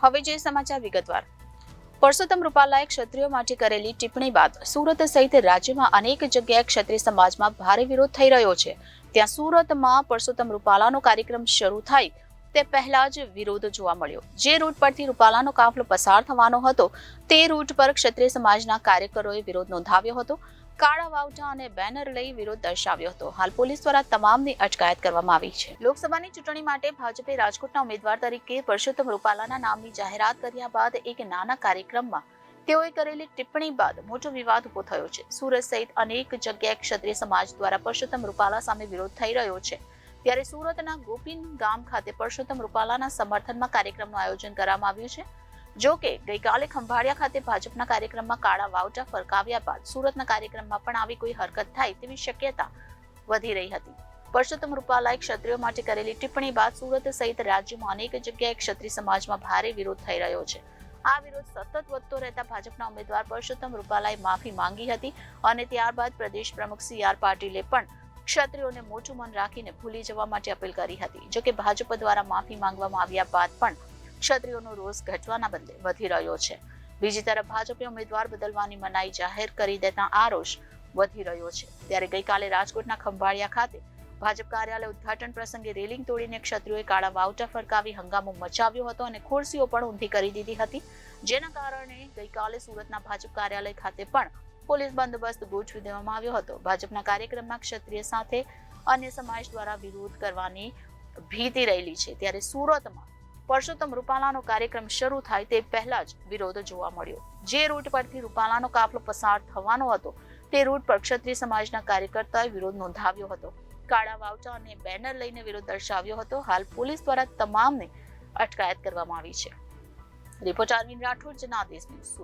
હવે જે સમાચાર વિગતવાર. પરસોત્તમ રૂપાલાએ ક્ષત્રિયો માટે કરેલી ટિપ્પણી બાદ સુરત સહિત રાજ્યમાં અનેક જગ્યાએ ક્ષત્રિય સમાજમાં ભારે વિરોધ થઈ રહ્યો છે. ત્યાં સુરતમાં પરસોત્તમ રૂપાલાનો કાર્યક્રમ શરૂ થાય તે પહેલા જ વિરોધ જોવા મળ્યો. જે રૂટ પરથી રૂપાલાનો કાફલો પસાર થવાનો હતો તે રૂટ પર ક્ષત્રિય સમાજના કાર્યકરોએ વિરોધ નોંધાવ્યો હતો. કાળા વાવટા અને બેનર લઈ વિરોધ દર્શાવ્યો હતો. હાલ પોલીસ દ્વારા તમામની અટકાયત કરવામાં આવી છે. લોકસભાની ચૂંટણી માટે ભાજપે રાજકોટના ઉમેદવાર તરીકે પરસોત્તમ રૂપાલાના નામની જાહેરાત કર્યા બાદ એક નાના કાર્યક્રમમાં તેઓએ કરેલી ટિપ્પણી બાદ મોટો વિવાદ ઉભો થયો છે. સુરત સહિત અનેક જગ્યાએ ક્ષત્રિય સમાજ દ્વારા પરસોત્તમ રૂપાલા સામે વિરોધ થઈ રહ્યો છે. ત્યારે સુરતના ગોપીન ગામ ખાતે પરસોત્તમ રૂપાલાના સમર્થનમાં કાર્યક્રમનું આયોજન કરવામાં આવ્યું છે. જો કે ગઈકાલે ખંભાળિયા ખાતે ભાજપના કાર્યક્રમમાં કાળા વાવટા ફરકાવ્યા બાદ સુરતના કાર્યક્રમમાં પણ આવી કોઈ હરકત થાય તેવી શક્યતા વધી રહી હતી. પરસોત્તમ રૂપાલાએ ક્ષત્રિયો માટે કરેલી ટિપ્પણી બાદ સુરત સહિત રાજ્યમાં અનેક જગ્યાએ ક્ષત્રિય સમાજમાં ભારે વિરોધ થઈ રહ્યો છે. આ વિરોધ સતત વધતો રહેતા ભાજપના ઉમેદવાર પરસોત્તમ રૂપાલાએ માફી માંગી હતી અને ત્યારબાદ પ્રદેશ પ્રમુખ CR પાટીલે પણ ક્ષત્રિયોને મોટું મન રાખીને ભૂલી જવા માટે અપીલ કરી હતી. જો કે ભાજપ દ્વારા માફી માંગવામાં આવ્યા બાદ પણ ક્ષત્રિયોનો રોષ ઘટવાના બદલે વધી રહ્યો છે. બીજી તરફ ભાજપે ઉમેદવાર બદલવાની મનાઈ જાહેર કરી દેતા આ રોષ વધી રહ્યો છે. ત્યારે ગઈકાલે રાજકોટના ખંભાળિયા ખાતે ભાજપ કાર્યાલય ઉદ્ઘાટન પ્રસંગે રેલિંગ તોડીને ક્ષત્રિયોએ કાળા વાવટા ફરકાવી હંગામો મચાવ્યો હતો અને ખુરશીઓ પણ ઊંધી કરી દીધી હતી. જેના કારણે ગઈકાલે સુરતના ભાજપ કાર્યાલય ખાતે પણ પોલીસ બંદોબસ્ત ગોઠવી દેવામાં આવ્યો હતો. ભાજપના કાર્યક્રમમાં ક્ષત્રિય સાથે અન્ય સમાજ દ્વારા વિરોધ કરવાની ભીતિ રહેલી છે. ત્યારે સુરતમાં પરસોત્તમ રૂપાલાનો કાર્યક્રમ શરૂ થાય તે પહેલા જ વિરોધ જોવા મળ્યો. જે રૂટ પરથી રૂપાલાનો કાફલો પસાર થવાનો હતો તે રૂટ પર ક્ષત્રિય સમાજના કાર્યકર્તાએ વિરોધ નોંધાવ્યો હતો. કાળા વાવટા અને બેનર લઈને વિરોધ દર્શાવ્યો હતો. હાલ પોલીસ દ્વારા તમામને અટકાયત કરવામાં આવી છે. Reporter Arvind Rathod, Janadesh news.